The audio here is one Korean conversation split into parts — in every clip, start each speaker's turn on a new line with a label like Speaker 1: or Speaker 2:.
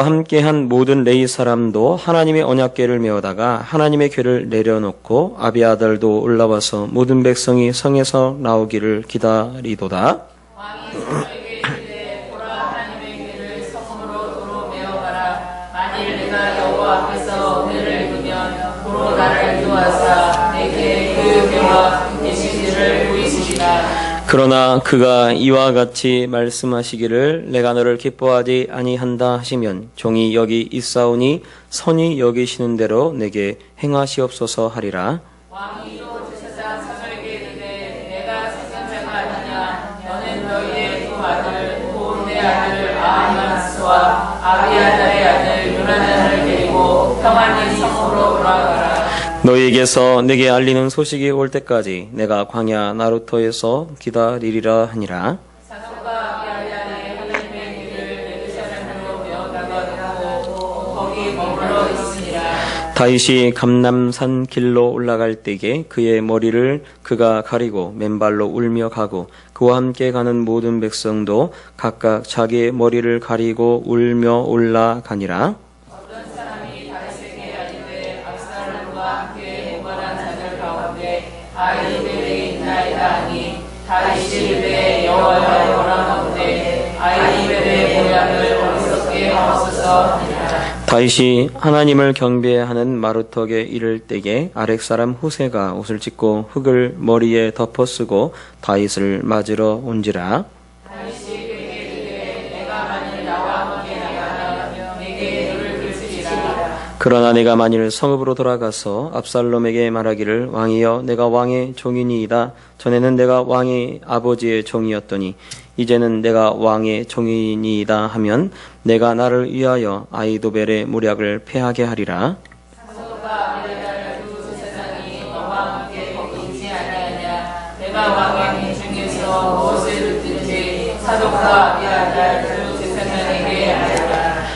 Speaker 1: 함께한 모든 레위 사람도 하나님의 언약궤를 메어다가 하나님의 궤를 내려놓고 아비아달도 올라와서 모든 백성이 성에서 나오기를 기다리도다.
Speaker 2: 왕이 사무엘에게 이르되 보라 하나님의 궤를 성읍으로 도로 메어가라. 만일 내가 여호와 앞에서 은혜를 입으면 도로 나를 인도하사 내게 그 궤와 계시지를 보이시리라.
Speaker 1: 그러나 그가 이와 같이 말씀하시기를 내가 너를 기뻐하지 아니한다 하시면 종이 여기 있사오니 선히 여기시는 대로 내게 행하시옵소서 하리라.
Speaker 2: 왕이 또 제사장 사무엘에게 이르되 내가 생존자가 아니냐. 너는 너희의 두 아들 곧 내 아들 아히마스와 아비아달의 아들 요나단을 데리고 평안히 성으로 돌아가라.
Speaker 1: 너희에게서 내게 알리는 소식이 올 때까지 내가 광야 나루토에서 기다리리라 하니라.
Speaker 2: 사독과 아비아달이 하나님의 궤를 예루살렘으로 메어다가 놓고 거기 머물러 있으니라.
Speaker 1: 다윗이 감람산 길로 올라갈 때에 그의 머리를 그가 가리고 맨발로 울며 가고 그와 함께 가는 모든 백성도 각각 자기의 머리를 가리고 울며 올라가니라.
Speaker 2: 어떤 사람이 다윗에게 아뢰되 압살롬과 함께 무관한 자들 가운데 아히멜렉이 있나이다 하니 다윗이 이르되 여호와여 원하건대 아히멜렉의 모양을 어리석게 하옵소서 하니라.
Speaker 1: 다윗이 하나님을 경배하는 마루턱에 이를 때에 아렉 사람 후세가 옷을 찢고 흙을 머리에 덮어 쓰고 다윗을 맞으러 온지라.
Speaker 2: 다윗이 그에게 이르되 내가 만일 나와 함께 나가면 내게 눈을 긁으리라.
Speaker 1: 그러나 내가 만일 성읍으로 돌아가서 압살롬에게 말하기를 왕이여 내가 왕의 종이니이다. 전에는 내가 왕의 아버지의 종이었더니 이제는 내가 왕의 종이니이다 하면 내가 나를 위하여 아히도벨의 모략을 패하게 하리라.
Speaker 2: 사독과 아비아달 두 제사장이 너와 함께 거기 있지 아니하냐. 내가 왕의 민 중에서 무엇을 듣든지 사독과 아비아달 두 제사장에게 알리라.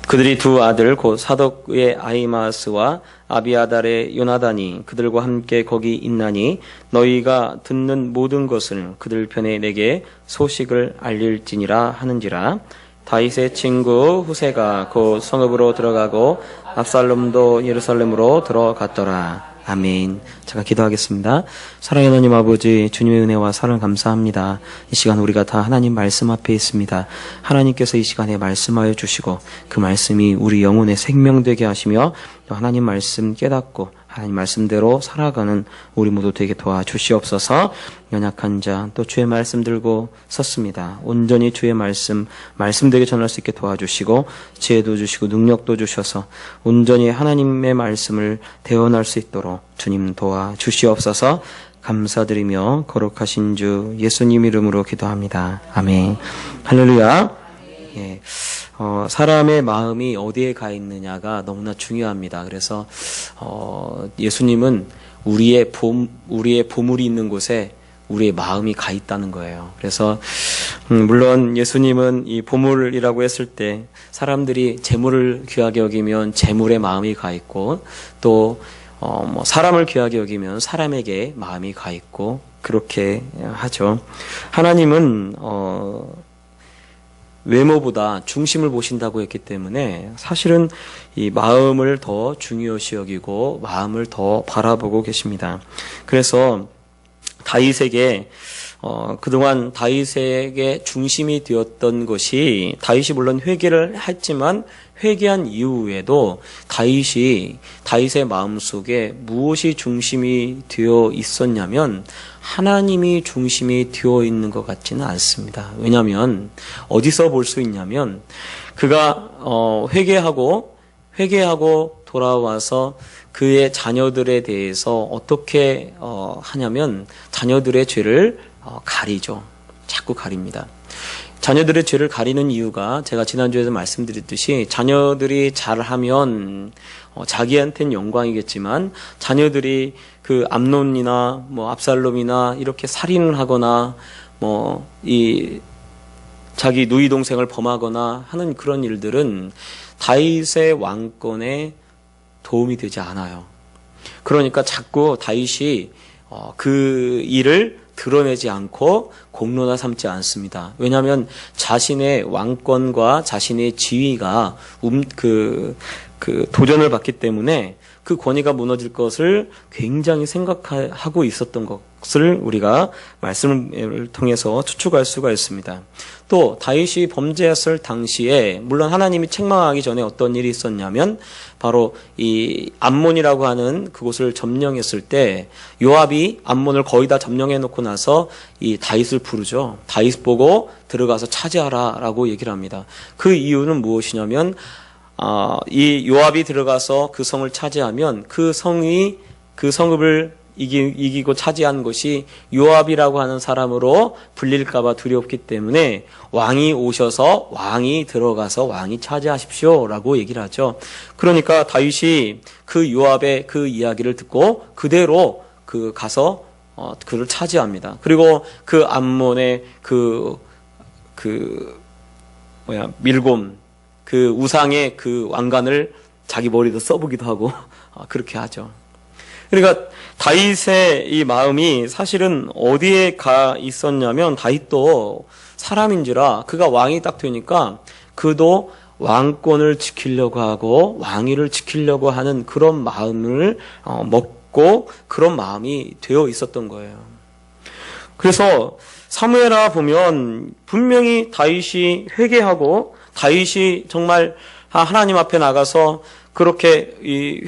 Speaker 1: 그들이 두 아들 곧 사독의 아히마스와 아비아달의 요나단이 그들과 함께 거기 있나니 너희가 듣는 모든 것을 그들 편에 내게 소식을 알릴지니라 하는지라. 다윗의 친구 후세가 곧 성읍으로 들어가고 압살롬도 예루살렘으로 들어갔더라. 아멘. 제가 기도하겠습니다. 사랑하는 하나님 아버지, 주님의 은혜와 사랑 감사합니다. 이 시간 우리가 다 하나님 말씀 앞에 있습니다. 하나님께서 이 시간에 말씀하여 주시고 그 말씀이 우리 영혼의 생명되게 하시며 또 하나님 말씀 깨닫고 하나님 말씀대로 살아가는 우리 모두 되게 도와주시옵소서. 연약한 자 또 주의 말씀 들고 섰습니다. 온전히 주의 말씀되게 전할 수 있게 도와주시고 지혜도 주시고 능력도 주셔서 온전히 하나님의 말씀을 대언할 수 있도록 주님 도와주시옵소서. 감사드리며 거룩하신 주 예수님 이름으로 기도합니다. 아멘. 할렐루야. 예. 사람의 마음이 어디에 가 있느냐가 너무나 중요합니다. 그래서 예수님은 우리의 보물이 있는 곳에 우리의 마음이 가 있다는 거예요. 그래서 물론 예수님은 이 보물이라고 했을 때 사람들이 재물을 귀하게 여기면 재물에 마음이 가 있고 또 사람을 귀하게 여기면 사람에게 마음이 가 있고 그렇게 하죠. 하나님은 외모보다 중심을 보신다고 했기 때문에 사실은 이 마음을 더 중요시 여기고 마음을 더 바라보고 계십니다. 그래서 다윗에게 그동안 다윗에게 중심이 되었던 것이 다윗이 물론 회개를 했지만 회개한 이후에도 다윗의 마음속에 무엇이 중심이 되어 있었냐면 하나님이 중심이 되어 있는 것 같지는 않습니다. 왜냐하면 어디서 볼 수 있냐면 그가 회개하고 돌아와서 그의 자녀들에 대해서 어떻게 하냐면 자녀들의 죄를 가리죠. 자꾸 가립니다. 자녀들의 죄를 가리는 이유가 제가 지난주에도 말씀드렸듯이 자녀들이 잘하면 자기한테는 영광이겠지만 자녀들이 그 암논이나 압살롬이나 이렇게 살인을 하거나 자기 누이 동생을 범하거나 하는 그런 일들은 다윗의 왕권에 도움이 되지 않아요. 그러니까 자꾸 다윗이 그 일을 드러내지 않고 공로나 삼지 않습니다. 왜냐하면 자신의 왕권과 자신의 지위가 도전을 받기 때문에 그 권위가 무너질 것을 굉장히 생각하고 있었던 것을 우리가 말씀을 통해서 추측할 수가 있습니다. 또 다윗이 범죄했을 당시에 물론 하나님이 책망하기 전에 어떤 일이 있었냐면 바로 이 암몬이라고 하는 그곳을 점령했을 때 요압이 암몬을 거의 다 점령해 놓고 나서 이 다윗을 부르죠. 다윗 보고 들어가서 차지하라라고 얘기를 합니다. 그 이유는 무엇이냐면 이 요압이 들어가서 그 성을 차지하면 그 성읍을 이기고 차지한 것이 요압이라고 하는 사람으로 불릴까봐 두렵기 때문에 왕이 오셔서 왕이 들어가서 왕이 차지하십시오라고 얘기를 하죠. 그러니까 다윗이 그 요압의 그 이야기를 듣고 그대로 가서 그를 차지합니다. 그리고 그 암몬의 밀곰 그 우상의 그 왕관을 자기 머리도 써보기도 하고 그렇게 하죠. 그러니까 다윗의 이 마음이 사실은 어디에 가 있었냐면 다윗도 사람인지라 그가 왕이 딱 되니까 그도 왕권을 지키려고 하고 왕위를 지키려고 하는 그런 마음을 먹고 그런 마음이 되어 있었던 거예요. 그래서 사무엘하 보면 분명히 다윗이 회개하고 다윗이 정말 하나님 앞에 나가서 그렇게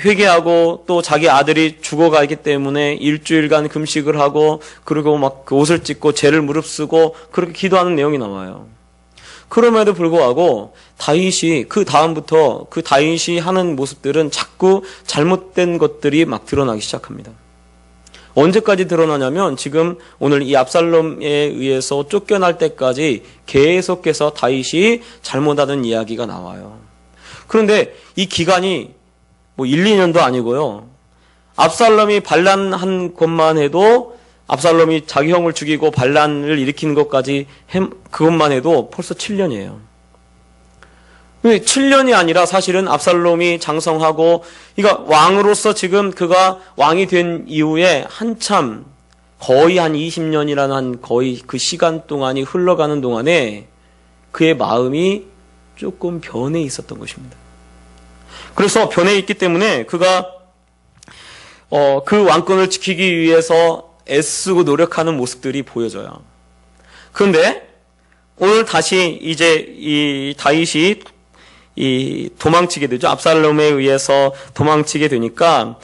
Speaker 1: 회개하고 또 자기 아들이 죽어가기 때문에 일주일간 금식을 하고 그리고 막 그 옷을 찢고 죄를 무릅쓰고 그렇게 기도하는 내용이 나와요. 그럼에도 불구하고 다윗이 그 다음부터 그 다윗이 하는 모습들은 자꾸 잘못된 것들이 막 드러나기 시작합니다. 언제까지 드러나냐면 지금 오늘 이 압살롬에 의해서 쫓겨날 때까지 계속해서 다윗이 잘못하던 이야기가 나와요. 그런데 이 기간이 뭐 1, 2년도 아니고요. 압살롬이 반란한 것만 해도 압살롬이 자기 형을 죽이고 반란을 일으키는 것까지 그것만 해도 벌써 7년이에요. 7년이 아니라 사실은 압살롬이 장성하고 그러니까 왕으로서 지금 그가 왕이 된 이후에 한참 거의 한 20년이라는 한 거의 그 시간 동안이 흘러가는 동안에 그의 마음이 조금 변해 있었던 것입니다. 그래서 변해 있기 때문에 그가 그 왕권을 지키기 위해서 애쓰고 노력하는 모습들이 보여져요. 그런데 오늘 다시 이제 이 다윗이 도망치게 되죠. 압살롬에 의해서 도망치게 되니까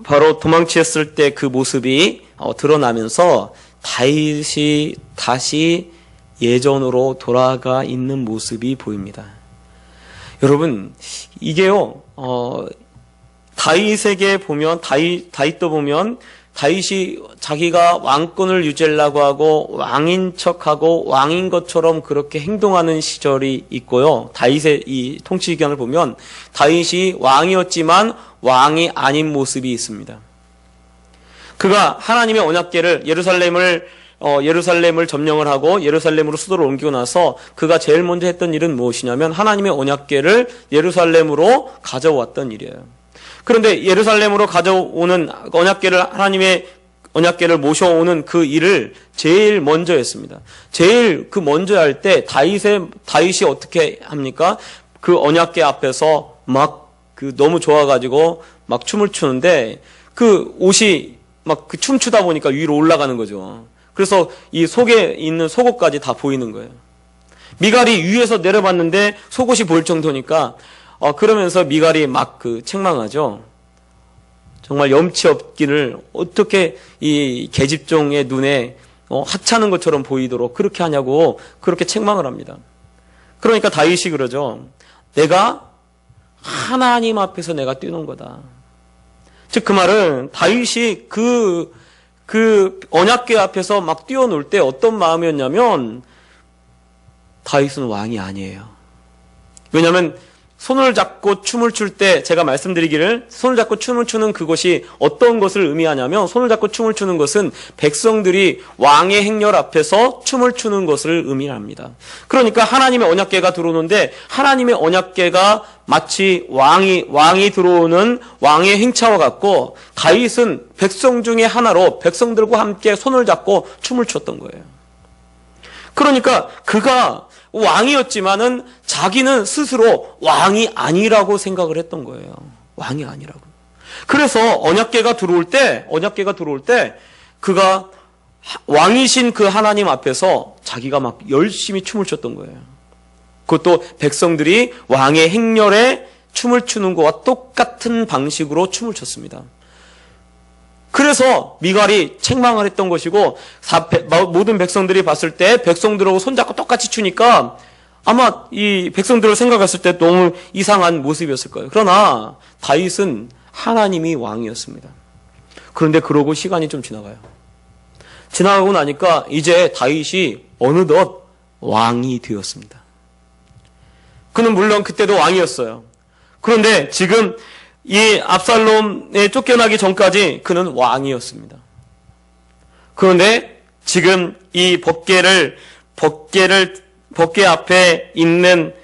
Speaker 1: 바로 도망치었을 때 그 모습이 드러나면서 다윗이 다시 예전으로 돌아가 있는 모습이 보입니다. 여러분 이게요 다윗에게 보면 다윗도 보면 다윗이 자기가 왕권을 유지하려고 하고 왕인 척하고 왕인 것처럼 그렇게 행동하는 시절이 있고요. 다윗의 이 통치 기간을 보면 다윗이 왕이었지만 왕이 아닌 모습이 있습니다. 그가 하나님의 언약궤를 예루살렘을 점령을 하고 예루살렘으로 수도를 옮기고 나서 그가 제일 먼저 했던 일은 무엇이냐면 하나님의 언약궤를 예루살렘으로 가져왔던 일이에요. 그런데 예루살렘으로 가져오는 하나님의 언약궤를 모셔오는 그 일을 제일 먼저 했습니다. 제일 그 먼저 할 때 다윗이 어떻게 합니까? 그 언약궤 앞에서 막 너무 좋아가지고 막 춤을 추는데 그 옷이 막 그 춤추다 보니까 위로 올라가는 거죠. 그래서 이 속에 있는 속옷까지 다 보이는 거예요. 미갈이 위에서 내려봤는데 속옷이 보일 정도니까 그러면서 미갈이 막 책망하죠. 정말 염치 없기를 어떻게 이 계집종의 눈에 하찮은 것처럼 보이도록 그렇게 하냐고 그렇게 책망을 합니다. 그러니까 다윗이 그러죠. 내가 하나님 앞에서 내가 뛰는 거다. 즉 그 말은 다윗이 그 언약궤 앞에서 막 뛰어놀 때 어떤 마음이었냐면 다윗은 왕이 아니에요. 왜냐하면 손을 잡고 춤을 출 때 제가 말씀드리기를 손을 잡고 춤을 추는 그것이 어떤 것을 의미하냐면 손을 잡고 춤을 추는 것은 백성들이 왕의 행렬 앞에서 춤을 추는 것을 의미합니다. 그러니까 하나님의 언약궤가 들어오는데 하나님의 언약궤가 마치 왕이 들어오는 왕의 행차와 같고 다윗은 백성 중에 하나로 백성들과 함께 손을 잡고 춤을 췄던 거예요. 그러니까 그가 왕이었지만은 자기는 스스로 왕이 아니라고 생각을 했던 거예요. 왕이 아니라고. 그래서 언약궤가 들어올 때 그가 왕이신 그 하나님 앞에서 자기가 막 열심히 춤을 췄던 거예요. 그것도 백성들이 왕의 행렬에 춤을 추는 것과 똑같은 방식으로 춤을 췄습니다. 그래서 미갈이 책망을 했던 것이고 모든 백성들이 봤을 때 백성들하고 손잡고 똑같이 추니까 아마 이 백성들을 생각했을 때 너무 이상한 모습이었을 거예요. 그러나 다윗은 하나님이 왕이었습니다. 그런데 그러고 시간이 좀 지나가요. 지나가고 나니까 이제 다윗이 어느덧 왕이 되었습니다. 그는 물론 그때도 왕이었어요. 그런데 지금 이 압살롬에 쫓겨나기 전까지 그는 왕이었습니다. 그런데 지금 이 법궤 앞에 있는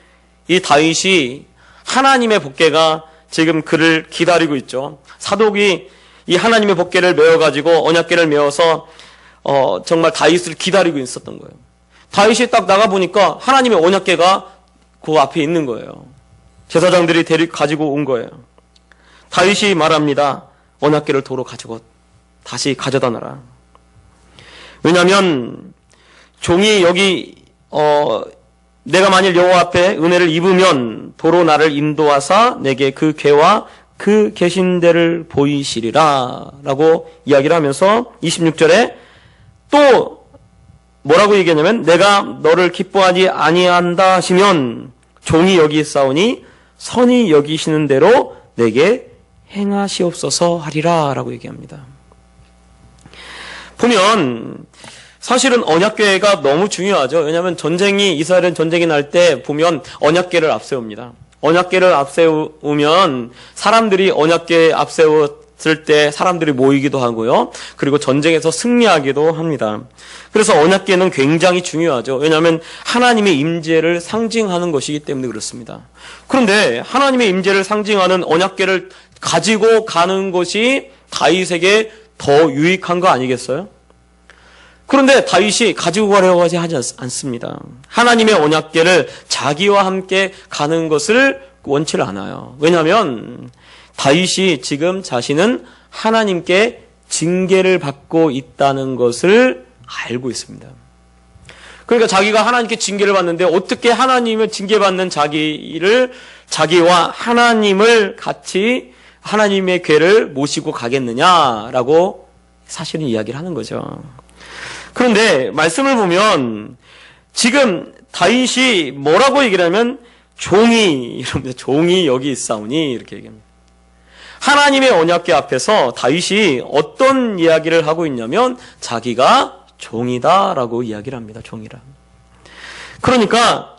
Speaker 1: 이 다윗이 하나님의 법궤가 지금 그를 기다리고 있죠. 사독이 이 하나님의 법궤를 메어가지고 언약궤를 메어서 정말 다윗을 기다리고 있었던 거예요. 다윗이 딱 나가보니까 하나님의 언약궤가 그 앞에 있는 거예요. 제사장들이 가지고 온 거예요. 다윗이 말합니다. 언약궤를 도로 가지고 다시 가져다 놔라. 왜냐하면 종이 여기 내가 만일 여호와 앞에 은혜를 입으면 도로 나를 인도하사 내게 그 궤와 그 계신 데를 보이시리라 라고 이야기를 하면서 26절에 또 뭐라고 얘기하냐면 내가 너를 기뻐하지 아니한다 하시면 종이 여기 있사오니 선히 여기시는 대로 내게 행하시옵소서 하리라 라고 얘기합니다. 보면 사실은 언약궤가 너무 중요하죠. 왜냐하면 이스라엘은 전쟁이 날 때 보면 언약궤를 앞세웁니다. 언약궤를 앞세우면 사람들이 언약궤 앞세웠을 때 사람들이 모이기도 하고요. 그리고 전쟁에서 승리하기도 합니다. 그래서 언약궤는 굉장히 중요하죠. 왜냐하면 하나님의 임재를 상징하는 것이기 때문에 그렇습니다. 그런데 하나님의 임재를 상징하는 언약궤를 가지고 가는 것이 다윗에게 더 유익한 거 아니겠어요? 그런데 다윗이 가지고 가려고 하지 않습니다. 하나님의 언약궤를 자기와 함께 가는 것을 원치를 않아요. 왜냐하면 다윗이 지금 자신은 하나님께 징계를 받고 있다는 것을 알고 있습니다. 그러니까 자기가 하나님께 징계를 받는데 어떻게 하나님을 징계받는 자기와 하나님을 같이 하나님의 궤를 모시고 가겠느냐라고 사실은 이야기를 하는 거죠. 그런데 말씀을 보면 지금 다윗이 뭐라고 얘기를 하면 종이 여기 있사오니 이렇게 얘기합니다. 하나님의 언약궤 앞에서 다윗이 어떤 이야기를 하고 있냐면 자기가 종이다라고 이야기를 합니다. 종이라. 그러니까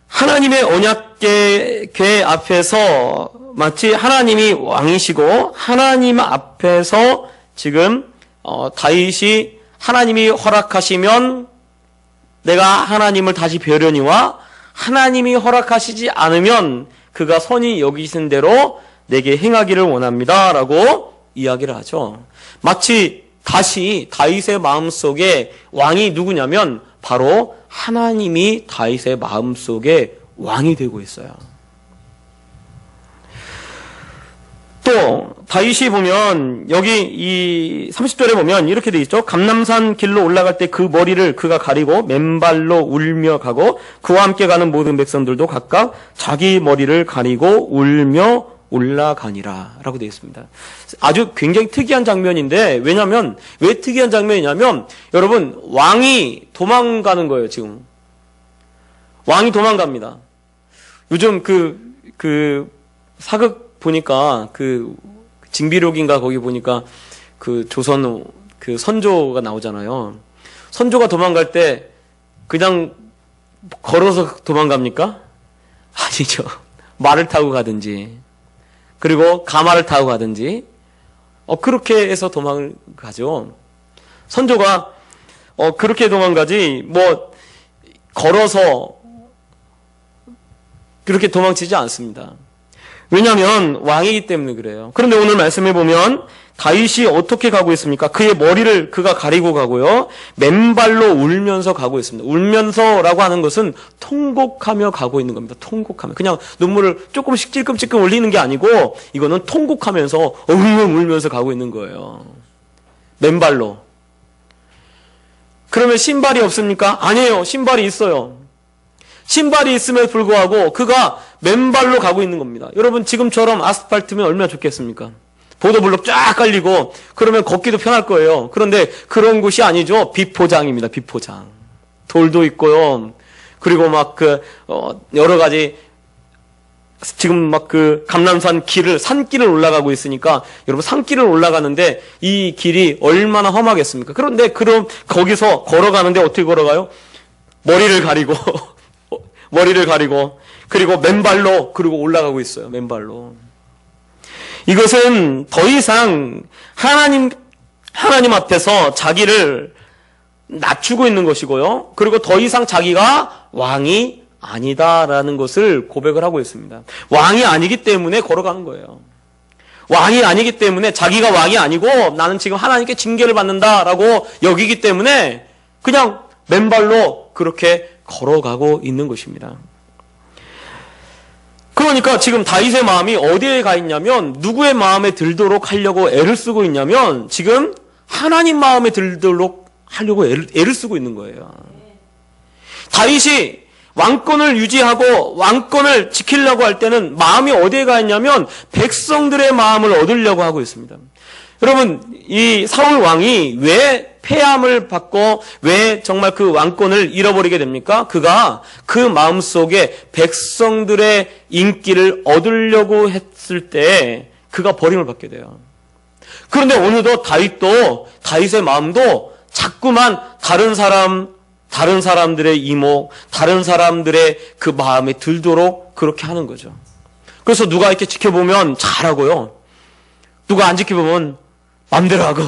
Speaker 1: 하나님의 언약궤 앞에서 마치 하나님이 왕이시고 하나님 앞에서 지금 다윗이 하나님이 허락하시면 내가 하나님을 다시 뵈려니와 하나님이 허락하시지 않으면 그가 선히 여기신 대로 내게 행하기를 원합니다 라고 이야기를 하죠. 마치 다시 다윗의 마음속에 왕이 누구냐면 바로 하나님이 다윗의 마음속에 왕이 되고 있어요. 또 다윗이 보면 여기 이 30절에 보면 이렇게 돼 있죠. 감람산 길로 올라갈 때 그 머리를 그가 가리고 맨발로 울며 가고 그와 함께 가는 모든 백성들도 각각 자기 머리를 가리고 울며 올라가니라 라고 되어 있습니다. 아주 굉장히 특이한 장면인데 왜냐하면 왜 특이한 장면이냐면 여러분 왕이 도망가는 거예요. 지금 왕이 도망갑니다. 요즘 그 사극 보니까 그 징비록인가 거기 보니까 그 조선 그 선조가 나오잖아요. 선조가 도망갈 때 그냥 걸어서 도망갑니까? 아니죠. 말을 타고 가든지, 그리고 가마를 타고 가든지, 그렇게 해서 도망을 가죠. 선조가, 그렇게 도망가지, 걸어서 그렇게 도망치지 않습니다. 왜냐하면 왕이기 때문에 그래요. 그런데 오늘 말씀해 보면 다윗이 어떻게 가고 있습니까? 그의 머리를 그가 가리고 가고요. 맨발로 울면서 가고 있습니다. 울면서라고 하는 것은 통곡하며 가고 있는 겁니다. 통곡하며. 그냥 눈물을 조금씩 찔끔찔끔 흘리는 게 아니고 이거는 통곡하면서 엉엉 울면서 가고 있는 거예요. 맨발로. 그러면 신발이 없습니까? 아니에요. 신발이 있어요. 신발이 있음에도 불구하고 그가 맨발로 가고 있는 겁니다. 여러분 지금처럼 아스팔트면 얼마나 좋겠습니까? 보도블록 쫙 깔리고 그러면 걷기도 편할 거예요. 그런데 그런 곳이 아니죠. 비포장입니다. 비포장. 돌도 있고요. 그리고 여러 가지 지금 감람산 산길을 올라가고 있으니까 여러분 산길을 올라가는데 이 길이 얼마나 험하겠습니까? 그런데 그럼 거기서 걸어가는데 어떻게 걸어가요? 머리를 가리고 그리고 맨발로 그리고 올라가고 있어요. 맨발로. 이것은 더 이상 하나님 앞에서 자기를 낮추고 있는 것이고요. 그리고 더 이상 자기가 왕이 아니다라는 것을 고백을 하고 있습니다. 왕이 아니기 때문에 걸어가는 거예요. 왕이 아니기 때문에 자기가 왕이 아니고 나는 지금 하나님께 징계를 받는다라고 여기기 때문에 그냥 맨발로 그렇게 걸어가고 있는 것입니다. 그러니까 지금 다윗의 마음이 어디에 가 있냐면 누구의 마음에 들도록 하려고 애를 쓰고 있냐면 지금 하나님 마음에 들도록 하려고 애를 쓰고 있는 거예요. 다윗이 왕권을 유지하고 왕권을 지키려고 할 때는 마음이 어디에 가 있냐면 백성들의 마음을 얻으려고 하고 있습니다. 여러분 이 사울 왕이 왜 패함을 받고 왜 정말 그 왕권을 잃어버리게 됩니까? 그가 그 마음속에 백성들의 인기를 얻으려고 했을 때 그가 버림을 받게 돼요. 그런데 어느덧 다윗의 마음도 자꾸만 다른 사람들의 이목, 다른 사람들의 그 마음에 들도록 그렇게 하는 거죠. 그래서 누가 이렇게 지켜보면 잘하고요. 누가 안 지켜보면 맘대로 하고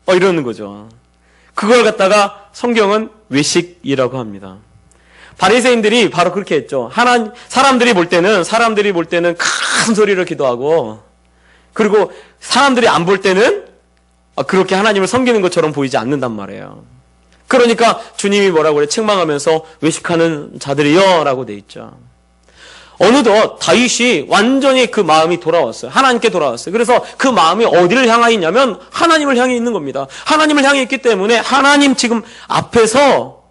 Speaker 1: 이러는 거죠. 그걸 갖다가 성경은 외식이라고 합니다. 바리새인들이 바로 그렇게 했죠. 사람들이 볼 때는 큰 소리로 기도하고 그리고 사람들이 안 볼 때는 그렇게 하나님을 섬기는 것처럼 보이지 않는단 말이에요. 그러니까 주님이 뭐라고 그래? 책망하면서 외식하는 자들이여 라고 돼 있죠. 어느덧 다윗이 완전히 그 마음이 돌아왔어요. 하나님께 돌아왔어요. 그래서 그 마음이 어디를 향해 있냐면 하나님을 향해 있는 겁니다. 하나님을 향해 있기 때문에 하나님 지금 앞에서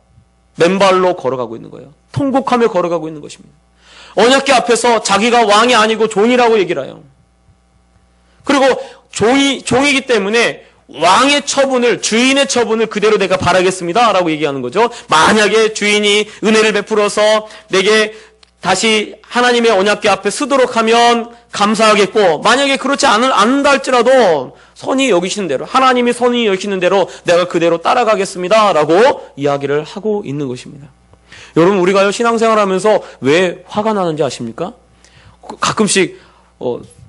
Speaker 1: 맨발로 걸어가고 있는 거예요. 통곡하며 걸어가고 있는 것입니다. 언약궤 앞에서 자기가 왕이 아니고 종이라고 얘기를 해요. 그리고 종이기 때문에 왕의 처분을, 주인의 처분을 그대로 내가 바라겠습니다 라고 얘기하는 거죠. 만약에 주인이 은혜를 베풀어서 내게 다시 하나님의 언약궤 앞에 서도록 하면 감사하겠고, 만약에 그렇지 않는다 할지라도 선히 여기시는 대로, 하나님이 선히 여기시는 대로 내가 그대로 따라가겠습니다 라고 이야기를 하고 있는 것입니다. 여러분, 우리가요 신앙생활하면서 왜 화가 나는지 아십니까? 가끔씩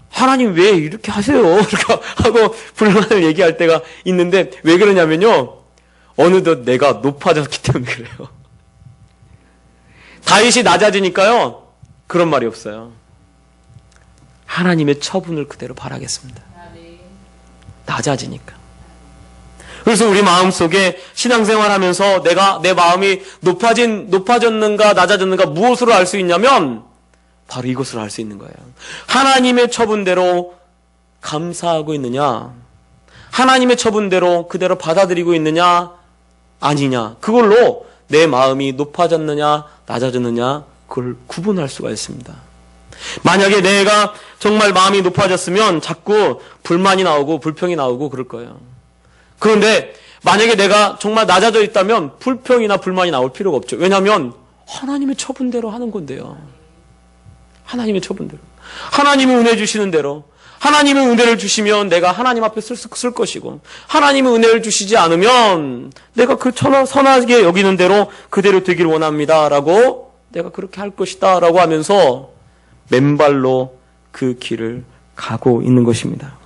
Speaker 1: 하나님 왜 이렇게 하세요? 이렇게 하고 불만을 얘기할 때가 있는데 왜 그러냐면요, 어느덧 내가 높아졌기 때문에 그래요. 다윗이 낮아지니까요 그런 말이 없어요. 하나님의 처분을 그대로 바라겠습니다. 낮아지니까. 그래서 우리 마음속에 신앙생활하면서 내 마음이 높아졌는가 낮아졌는가 무엇으로 알 수 있냐면 바로 이것을 알 수 있는 거예요. 하나님의 처분대로 감사하고 있느냐, 하나님의 처분대로 그대로 받아들이고 있느냐 아니냐, 그걸로 내 마음이 높아졌느냐 낮아졌느냐 그걸 구분할 수가 있습니다. 만약에 내가 정말 마음이 높아졌으면 자꾸 불만이 나오고 불평이 나오고 그럴 거예요. 그런데 만약에 내가 정말 낮아져 있다면 불평이나 불만이 나올 필요가 없죠. 왜냐하면 하나님의 처분대로 하는 건데요. 하나님의 처분대로. 하나님이 은혜 주시는 대로. 하나님이 은혜를 주시면 내가 하나님 앞에 쓸 것이고, 하나님이 은혜를 주시지 않으면 내가 그 선하게 여기는 대로 그대로 되길 원합니다 라고 내가 그렇게 할 것이다 라고 하면서 맨발로 그 길을 가고 있는 것입니다.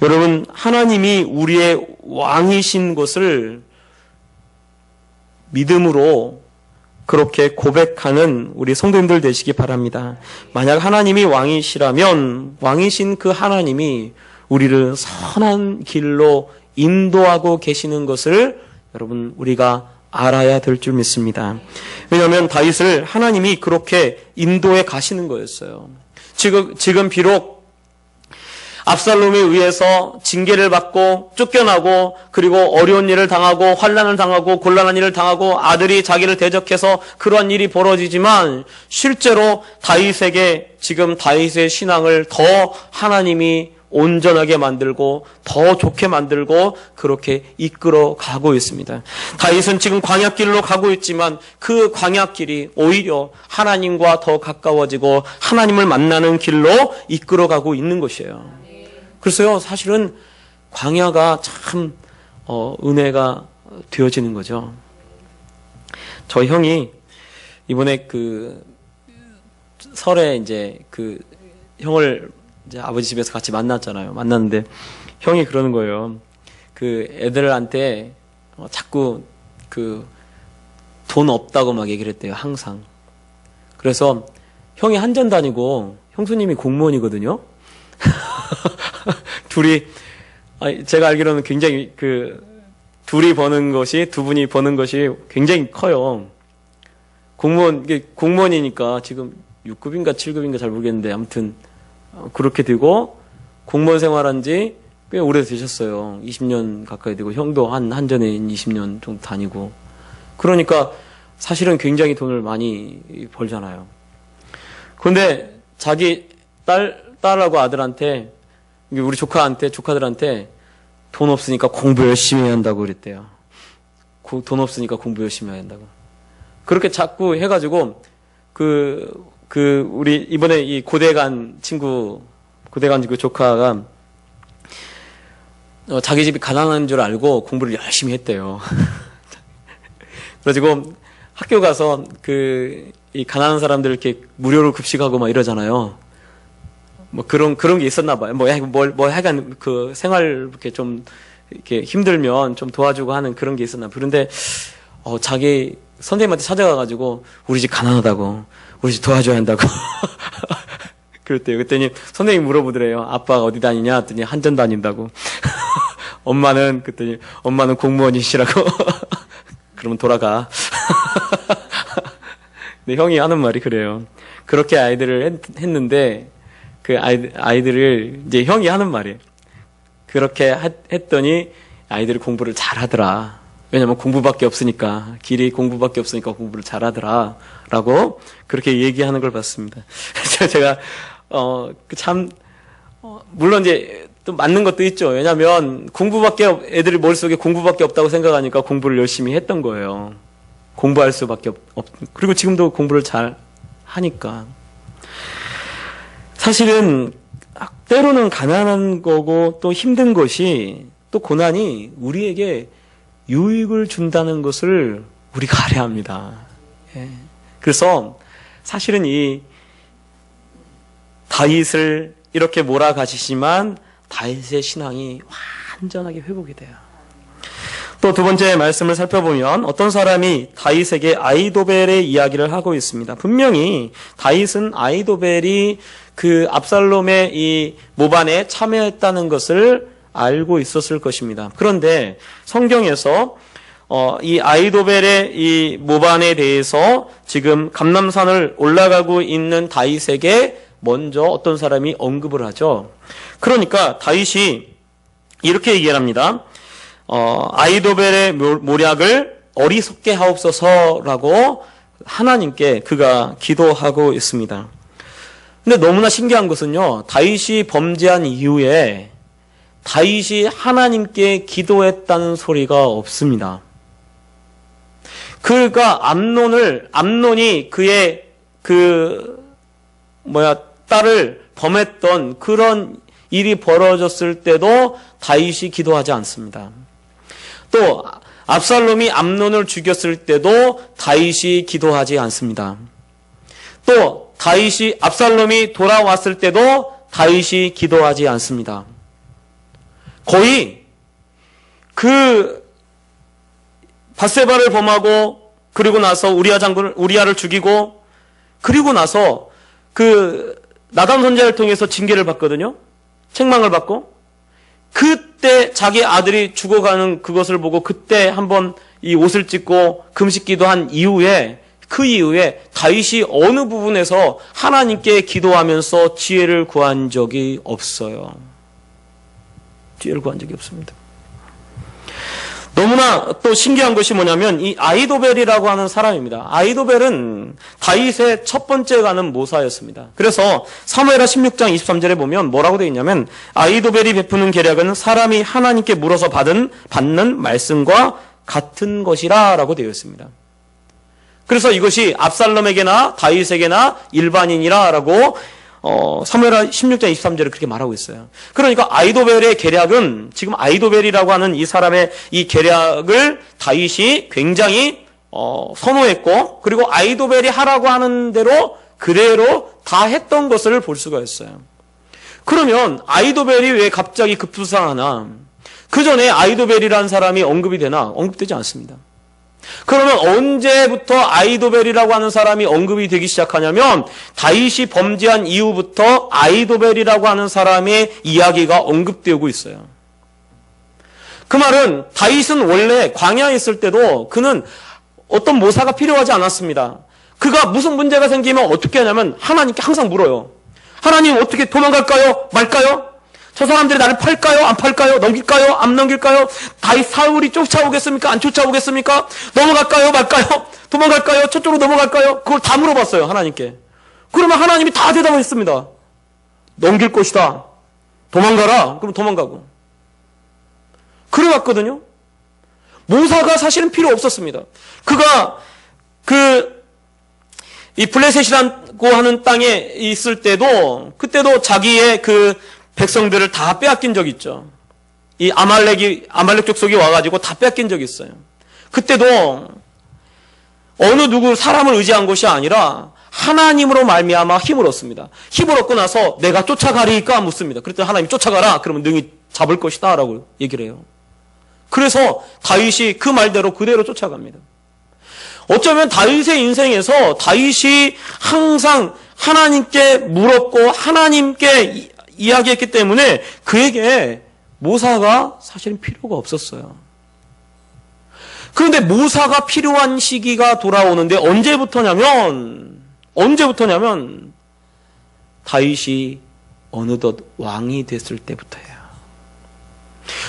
Speaker 1: 여러분, 하나님이 우리의 왕이신 것을 믿음으로 그렇게 고백하는 우리 성도님들 되시기 바랍니다. 만약 하나님이 왕이시라면 왕이신 그 하나님이 우리를 선한 길로 인도하고 계시는 것을 여러분 우리가 알아야 될 줄 믿습니다. 왜냐하면 다윗을 하나님이 그렇게 인도해 가시는 거였어요. 지금 비록 압살롬에 의해서 징계를 받고 쫓겨나고 그리고 어려운 일을 당하고 환난을 당하고 곤란한 일을 당하고 아들이 자기를 대적해서 그러한 일이 벌어지지만 실제로 다윗에게 지금 다윗의 신앙을 더 하나님이 온전하게 만들고 더 좋게 만들고 그렇게 이끌어 가고 있습니다. 다윗은 지금 광야길로 가고 있지만 그 광야길이 오히려 하나님과 더 가까워지고 하나님을 만나는 길로 이끌어 가고 있는 것이에요. 그래서요, 사실은 광야가 참 은혜가 되어지는 거죠. 저 형이 이번에 그 설에 이제 그 형을 이제 아버지 집에서 같이 만났잖아요. 만났는데 형이 그러는 거예요. 그 애들한테 자꾸 그 돈 없다고 막 얘기를 했대요. 항상. 그래서 형이 한전 다니고 형수님이 공무원이거든요. 둘이 제가 알기로는 굉장히 둘이 버는 것이 두 분이 버는 것이 굉장히 커요. 공무원이니까 지금 6급인가 7급인가 잘 모르겠는데 아무튼 그렇게 되고 공무원 생활한 지 꽤 오래 되셨어요. 20년 가까이 되고 형도 한전에 20년 정도 다니고 그러니까 사실은 굉장히 돈을 많이 벌잖아요. 그런데 자기 딸하고 아들한테 우리 조카들한테 돈 없으니까 공부 열심히 해야 한다고 그랬대요. 돈 없으니까 공부 열심히 해야 한다고. 그렇게 자꾸 해가지고 우리 이번에 이 고대 간 친구 조카가 자기 집이 가난한 줄 알고 공부를 열심히 했대요. 그래가지고 학교 가서 이 가난한 사람들 이렇게 무료로 급식하고 막 이러잖아요. 뭐 그런 게 있었나 봐요. 하여간 그 생활 이렇게 좀 이렇게 힘들면 좀 도와주고 하는 그런 게 있었나 봐요. 그런데 자기 선생님한테 찾아가가지고 우리 집 가난하다고 우리 집 도와줘야 한다고 그랬대요. 그랬더니 선생님이 물어보더래요. 아빠가 어디 다니냐? 했더니 한전 다닌다고. 엄마는 공무원이시라고. 그러면 돌아가. 근데 형이 하는 말이 그래요. 그렇게 아이들을 했는데 그 아이들을 이제 형이 하는 말이에요. 그렇게 했더니 아이들이 공부를 잘하더라. 왜냐면 공부밖에 없으니까 길이 공부밖에 없으니까 공부를 잘하더라. 라고 그렇게 얘기하는 걸 봤습니다. 제가 물론 이제 또 맞는 것도 있죠. 왜냐면 애들이 머릿속에 공부밖에 없다고 생각하니까 공부를 열심히 했던 거예요. 공부할 수밖에 그리고 지금도 공부를 잘 하니까. 사실은 때로는 가난한 거고 또 힘든 것이 또 고난이 우리에게 유익을 준다는 것을 우리가 알아야 합니다. 예. 그래서 사실은 이 다윗을 이렇게 몰아가시지만 다윗의 신앙이 완전하게 회복이 돼요. 또 두 번째 말씀을 살펴보면 어떤 사람이 다윗에게 아히도벨의 이야기를 하고 있습니다. 분명히 다윗은 아히도벨이 그 압살롬의 이 모반에 참여했다는 것을 알고 있었을 것입니다. 그런데 성경에서 이 아히도벨의 이 모반에 대해서 지금 감람산을 올라가고 있는 다윗에게 먼저 어떤 사람이 언급을 하죠. 그러니까 다윗이 이렇게 얘기를 합니다. 아히도벨의 모략을 어리석게 하옵소서라고 하나님께 그가 기도하고 있습니다. 근데 너무나 신기한 것은요, 다윗이 범죄한 이후에 다윗이 하나님께 기도했다는 소리가 없습니다. 그가 암논이 그의 딸을 범했던 그런 일이 벌어졌을 때도 다윗이 기도하지 않습니다. 또 압살롬이 암논을 죽였을 때도 다윗이 기도하지 않습니다. 또 다윗이 압살롬이 돌아왔을 때도 다윗이 기도하지 않습니다. 거의 그 밧세바를 범하고 그리고 나서 우리아를 죽이고 그리고 나서 그 나단 선지자를 통해서 징계를 받거든요. 책망을 받고 그때 자기 아들이 죽어가는 그것을 보고 그때 한번 이 옷을 찢고 금식기도 한 이후에 그 이후에 다윗이 어느 부분에서 하나님께 기도하면서 지혜를 구한 적이 없어요. 지혜를 구한 적이 없습니다. 너무나 또 신기한 것이 뭐냐면 이 아히도벨이라고 하는 사람입니다. 아히도벨은 다윗의 첫 번째 가는 모사였습니다. 그래서 사무엘하 16장 23절에 보면 뭐라고 되어 있냐면 아히도벨이 베푸는 계략은 사람이 하나님께 물어서 받는 말씀과 같은 것이라 라고 되어 있습니다. 그래서 이것이 압살롬에게나 다윗에게나 일반인이라 라고 사무엘하 16장 23절에 그렇게 말하고 있어요. 그러니까 아히도벨의 계략은 지금 아히도벨이라고 하는 이 사람의 이 계략을 다윗이 굉장히 선호했고 그리고 아히도벨이 하라고 하는 대로 그대로 다 했던 것을 볼 수가 있어요. 그러면 아히도벨이 왜 갑자기 급부상하나? 그 전에 아히도벨이라는 사람이 언급이 되나? 언급되지 않습니다. 그러면 언제부터 아히도벨이라고 하는 사람이 언급이 되기 시작하냐면 다윗이 범죄한 이후부터 아히도벨이라고 하는 사람의 이야기가 언급되고 있어요. 그 말은 다윗은 원래 광야에 있을 때도 그는 어떤 모사가 필요하지 않았습니다. 그가 무슨 문제가 생기면 어떻게 하냐면 하나님께 항상 물어요. 하나님 어떻게 도망갈까요? 말까요? 저 사람들이 나를 팔까요? 안 팔까요? 넘길까요? 안 넘길까요? 다윗 사울이 쫓아오겠습니까? 안 쫓아오겠습니까? 넘어갈까요? 말까요? 도망갈까요? 저쪽으로 넘어갈까요? 그걸 다 물어봤어요, 하나님께. 그러면 하나님이 다 대답했습니다. 넘길 것이다. 도망가라. 그럼 도망가고. 그래왔거든요. 모사가 사실은 필요 없었습니다. 그가 이 블레셋이라고 하는 땅에 있을 때도 그때도 자기의 그 백성들을 다 빼앗긴 적이 있죠. 이 아말렉 족속이 와가지고 다 뺏긴 적이 있어요. 그때도 어느 누구 사람을 의지한 것이 아니라 하나님으로 말미암아 힘을 얻습니다. 힘을 얻고 나서 내가 쫓아가리까 묻습니다. 그랬더니 하나님이 쫓아가라. 그러면 능히 잡을 것이다 라고 얘기를 해요. 그래서 다윗이 그 말대로 그대로 쫓아갑니다. 어쩌면 다윗의 인생에서 다윗이 항상 하나님께 물었고 하나님께 이야기했기 때문에 그에게 모사가 사실은 필요가 없었어요. 그런데 모사가 필요한 시기가 돌아오는데 언제부터냐면 다윗이 어느덧 왕이 됐을 때부터예요.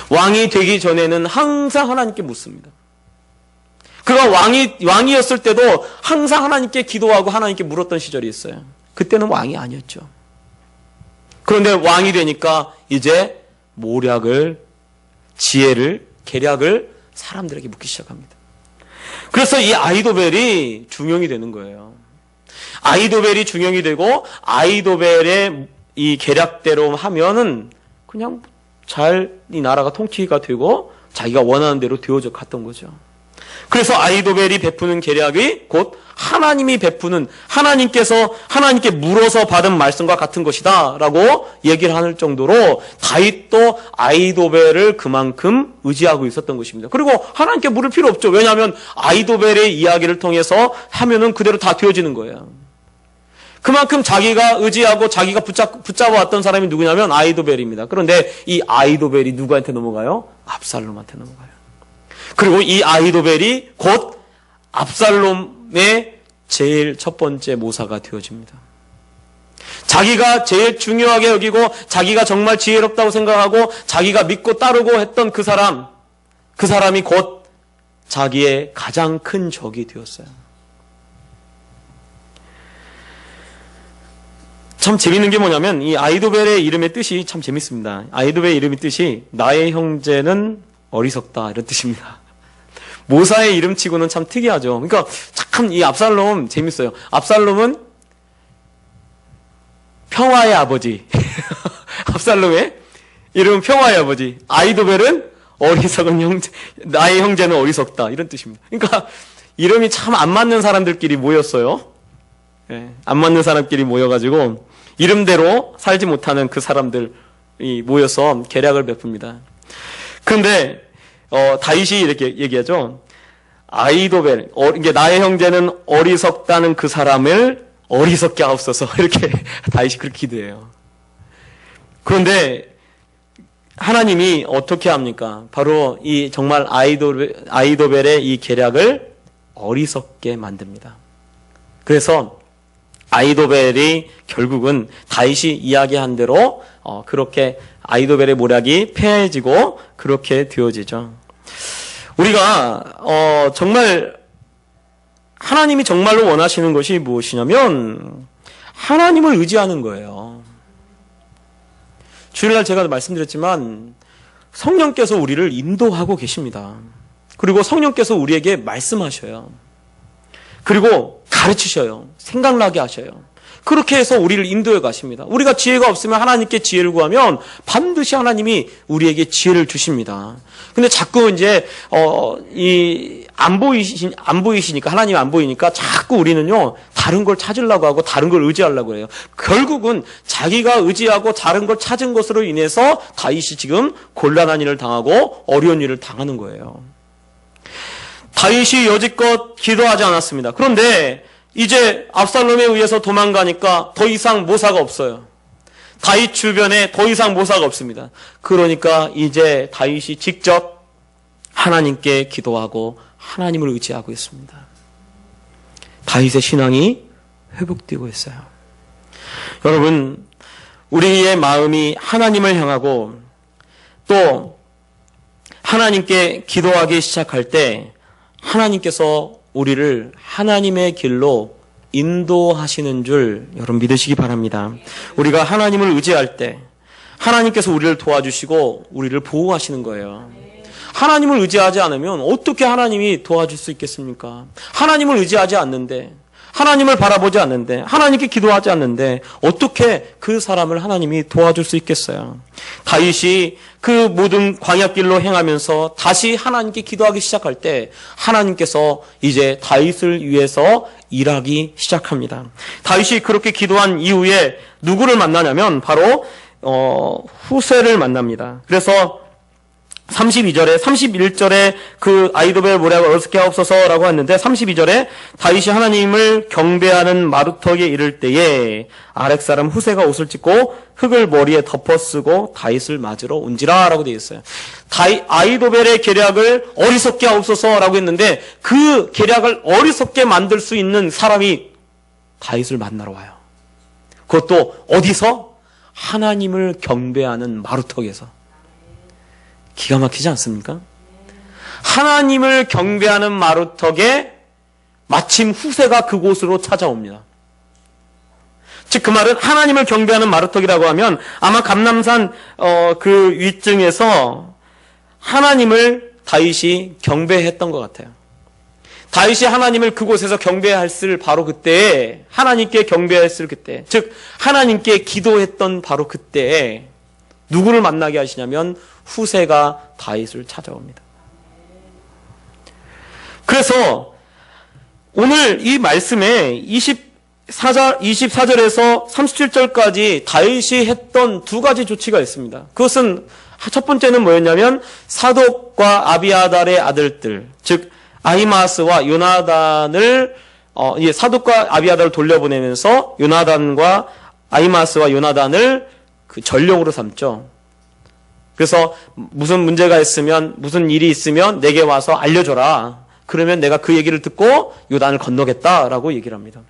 Speaker 1: 왕이 되기 전에는 항상 하나님께 묻습니다. 그가 왕이었을 때도 항상 하나님께 기도하고 하나님께 물었던 시절이 있어요. 그때는 왕이 아니었죠. 그런데 왕이 되니까 이제 모략을, 지혜를, 계략을 사람들에게 묻기 시작합니다. 그래서 이 아히도벨이 중용이 되는 거예요. 아히도벨이 중용이 되고 아히도벨의 이 계략대로 하면은 그냥 잘 이 나라가 통치가 되고 자기가 원하는 대로 되어져 갔던 거죠. 그래서 아히도벨이 베푸는 계략이 곧 하나님이 베푸는 하나님께서 하나님께 물어서 받은 말씀과 같은 것이다 라고 얘기를 하는 정도로 다윗도 아히도벨을 그만큼 의지하고 있었던 것입니다. 그리고 하나님께 물을 필요 없죠. 왜냐하면 아히도벨의 이야기를 통해서 하면은 그대로 다 되어지는 거예요. 그만큼 자기가 의지하고 자기가 붙잡아왔던 사람이 누구냐면 아히도벨입니다. 그런데 이 아히도벨이 누구한테 넘어가요? 압살롬한테 넘어가요. 그리고 이 아히도벨이 곧 압살롬의 제일 첫 번째 모사가 되어집니다. 자기가 제일 중요하게 여기고 자기가 정말 지혜롭다고 생각하고 자기가 믿고 따르고 했던 그 사람이 곧 자기의 가장 큰 적이 되었어요. 참 재밌는 게 뭐냐면 이 아히도벨의 이름의 뜻이 참 재밌습니다. 아히도벨의 이름의 뜻이 나의 형제는 어리석다 이런 뜻입니다. 모사의 이름치고는 참 특이하죠. 그러니까 참 이 압살롬 재밌어요. 압살롬은 평화의 아버지. 압살롬의 이름은 평화의 아버지. 아히도벨은 어리석은 형제, 나의 형제는 어리석다 이런 뜻입니다. 그러니까 이름이 참 안 맞는 사람들끼리 모였어요. 안 맞는 사람끼리 모여가지고 이름대로 살지 못하는 그 사람들이 모여서 계략을 베풉니다. 그런데 다윗이 이렇게 얘기하죠. 아이도벨, 이게 나의 형제는 어리석다는 그 사람을 어리석게 하옵소서. 이렇게 다윗이 그렇게 기도해요. 그런데 하나님이 어떻게 합니까? 바로 이 정말 아이도벨의 이 계략을 어리석게 만듭니다. 그래서 아이도벨이 결국은 다윗이 이야기한 대로 그렇게 아이도벨의 모략이 패해지고 그렇게 되어지죠. 우리가 정말 하나님이 정말로 원하시는 것이 무엇이냐면 하나님을 의지하는 거예요. 주일날 제가 말씀드렸지만 성령께서 우리를 인도하고 계십니다. 그리고 성령께서 우리에게 말씀하셔요. 그리고 가르치셔요. 생각나게 하셔요. 그렇게 해서 우리를 인도해 가십니다. 우리가 지혜가 없으면 하나님께 지혜를 구하면 반드시 하나님이 우리에게 지혜를 주십니다. 근데 자꾸 이제 안 보이시니까, 하나님이 안 보이니까 자꾸 우리는요 다른 걸 찾으려고 하고 다른 걸 의지하려고 해요. 결국은 자기가 의지하고 다른 걸 찾은 것으로 인해서 다윗이 지금 곤란한 일을 당하고 어려운 일을 당하는 거예요. 다윗이 여지껏 기도하지 않았습니다. 그런데 이제 압살롬에 의해서 도망가니까 더 이상 모사가 없어요. 다윗 주변에 더 이상 모사가 없습니다. 그러니까 이제 다윗이 직접 하나님께 기도하고 하나님을 의지하고 있습니다. 다윗의 신앙이 회복되고 있어요. 여러분, 우리의 마음이 하나님을 향하고 또 하나님께 기도하기 시작할 때 하나님께서 우리를 하나님의 길로 인도하시는 줄 여러분 믿으시기 바랍니다. 우리가 하나님을 의지할 때 하나님께서 우리를 도와주시고 우리를 보호하시는 거예요. 하나님을 의지하지 않으면 어떻게 하나님이 도와줄 수 있겠습니까? 하나님을 의지하지 않는데, 하나님을 바라보지 않는데, 하나님께 기도하지 않는데 어떻게 그 사람을 하나님이 도와줄 수 있겠어요? 다윗이 그 모든 광야길로 행하면서 다시 하나님께 기도하기 시작할 때 하나님께서 이제 다윗을 위해서 일하기 시작합니다. 다윗이 그렇게 기도한 이후에 누구를 만나냐면 바로 후세를 만납니다. 그래서 32절에 31절에 그 아이도벨 모략을 어리석게 하옵소서라고 했는데 32절에 다윗이 하나님을 경배하는 마루턱에 이를 때에 아렉 사람 후세가 옷을 찢고 흙을 머리에 덮어쓰고 다윗을 맞으러 온지라라고 되어 있어요. 아이도벨의 계략을 어리석게 하옵소서라고 했는데 그 계략을 어리석게 만들 수 있는 사람이 다윗을 만나러 와요. 그것도 어디서? 하나님을 경배하는 마루턱에서. 기가 막히지 않습니까? 하나님을 경배하는 마루턱에 마침 후세가 그곳으로 찾아옵니다. 즉 그 말은 하나님을 경배하는 마루턱이라고 하면 아마 감람산 그 위층에서 하나님을 다윗이 경배했던 것 같아요. 다윗이 하나님을 그곳에서 경배했을 바로 그때에, 하나님께 경배했을 그때, 즉 하나님께 기도했던 바로 그때에 누구를 만나게 하시냐면 후세가 다윗을 찾아옵니다. 그래서 오늘 이 말씀에 24절에서 37절까지 다윗이 했던 두 가지 조치가 있습니다. 그것은 첫 번째는 뭐였냐면 사독과 아비아달의 아들들, 즉 아히마스와 요나단을 사독과 아비아달을 돌려보내면서 요나단과 아히마스와 요나단을 그 전령으로 삼죠. 그래서 무슨 문제가 있으면, 무슨 일이 있으면 내게 와서 알려줘라. 그러면 내가 그 얘기를 듣고 요단을 건너겠다라고 얘기를 합니다.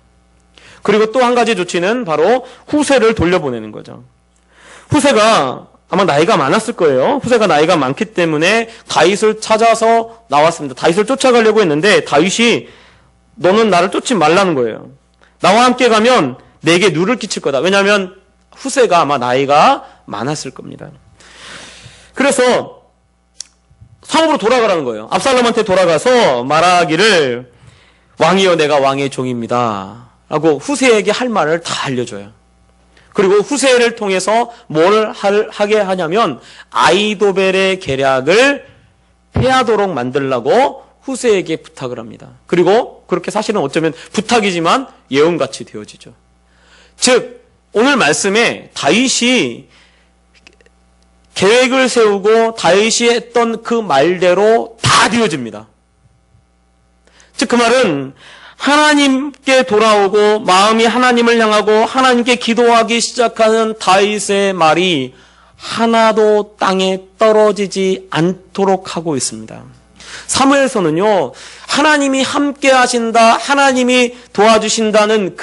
Speaker 1: 그리고 또 한 가지 조치는 바로 후세를 돌려보내는 거죠. 후세가 아마 나이가 많았을 거예요. 후세가 나이가 많기 때문에 다윗을 찾아서 나왔습니다. 다윗을 쫓아가려고 했는데 다윗이 너는 나를 쫓지 말라는 거예요. 나와 함께 가면 내게 누를 끼칠 거다. 왜냐하면 후세가 아마 나이가 많았을 겁니다. 그래서 성읍으로 돌아가라는 거예요. 압살롬한테 돌아가서 말하기를 왕이여 내가 왕의 종입니다 라고 후세에게 할 말을 다 알려줘요. 그리고 후세를 통해서 뭘 하게 하냐면 아이도벨의 계략을 패하도록 만들라고 후세에게 부탁을 합니다. 그리고 그렇게 사실은 어쩌면 부탁이지만 예언같이 되어지죠. 즉 오늘 말씀에 다윗이 계획을 세우고 다윗이 했던 그 말대로 다 되어집니다. 즉 그 말은 하나님께 돌아오고 마음이 하나님을 향하고 하나님께 기도하기 시작하는 다윗의 말이 하나도 땅에 떨어지지 않도록 하고 있습니다. 사무엘서는요, 하나님이 함께 하신다, 하나님이 도와주신다는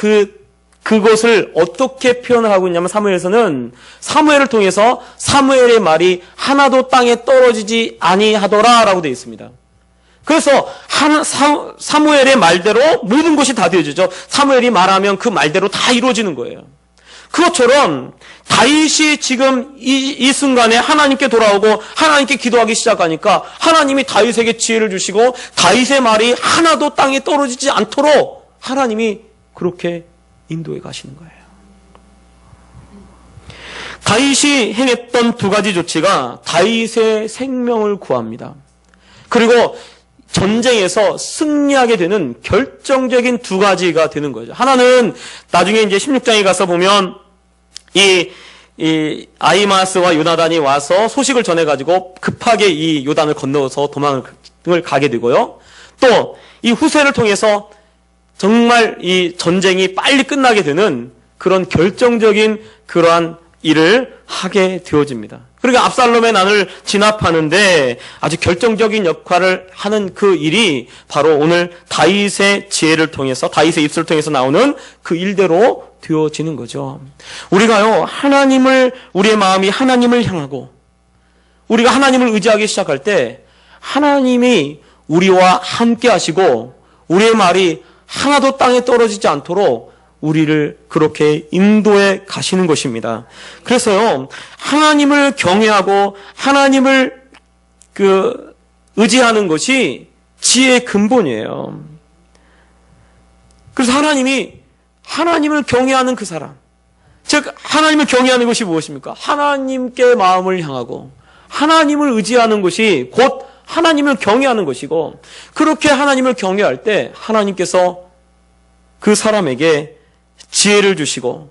Speaker 1: 그것을 어떻게 표현을 하고 있냐면 사무엘서는 사무엘을 통해서 사무엘의 말이 하나도 땅에 떨어지지 아니하더라 라고 되어 있습니다. 그래서 사무엘의 말대로 모든 것이 다 되어지죠. 사무엘이 말하면 그 말대로 다 이루어지는 거예요. 그것처럼 다윗이 지금 이 순간에 하나님께 돌아오고 하나님께 기도하기 시작하니까 하나님이 다윗에게 지혜를 주시고 다윗의 말이 하나도 땅에 떨어지지 않도록 하나님이 그렇게 인도해 가시는 거예요. 다윗이 행했던 두 가지 조치가 다윗의 생명을 구합니다. 그리고 전쟁에서 승리하게 되는 결정적인 두 가지가 되는 거죠. 하나는 나중에 이제 16장에 가서 보면 이 아히마스와 요나단이 와서 소식을 전해가지고 급하게 이 요단을 건너서 도망을 가게 되고요. 또 이 후세를 통해서 정말 이 전쟁이 빨리 끝나게 되는 그런 결정적인 그러한 일을 하게 되어집니다. 그러니까 압살롬의 난을 진압하는데 아주 결정적인 역할을 하는 그 일이 바로 오늘 다윗의 지혜를 통해서 다윗의 입술을 통해서 나오는 그 일대로 되어지는 거죠. 우리가요, 우리의 마음이 하나님을 향하고 우리가 하나님을 의지하기 시작할 때 하나님이 우리와 함께 하시고 우리의 말이 하나도 땅에 떨어지지 않도록 우리를 그렇게 인도해 가시는 것입니다. 그래서요, 하나님을 경외하고 하나님을 의지하는 것이 지혜의 근본이에요. 그래서 하나님을 경외하는 그 사람, 즉 하나님을 경외하는 것이 무엇입니까? 하나님께 마음을 향하고 하나님을 의지하는 것이 곧 하나님을 경외하는 것이고, 그렇게 하나님을 경외할 때 하나님께서 그 사람에게 지혜를 주시고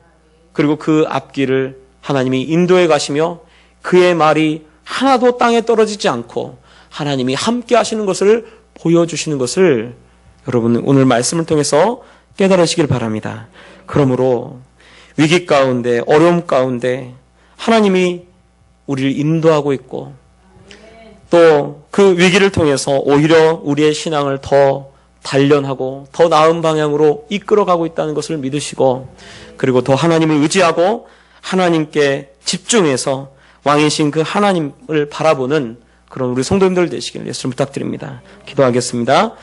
Speaker 1: 그리고 그 앞길을 하나님이 인도해 가시며 그의 말이 하나도 땅에 떨어지지 않고 하나님이 함께 하시는 것을 보여주시는 것을 여러분 오늘 말씀을 통해서 깨달으시길 바랍니다. 그러므로 위기 가운데 어려움 가운데 하나님이 우리를 인도하고 있고 또 그 위기를 통해서 오히려 우리의 신앙을 더 단련하고 더 나은 방향으로 이끌어가고 있다는 것을 믿으시고 그리고 더 하나님을 의지하고 하나님께 집중해서 왕이신 그 하나님을 바라보는 그런 우리 성도님들 되시길 예수님 부탁드립니다. 기도하겠습니다.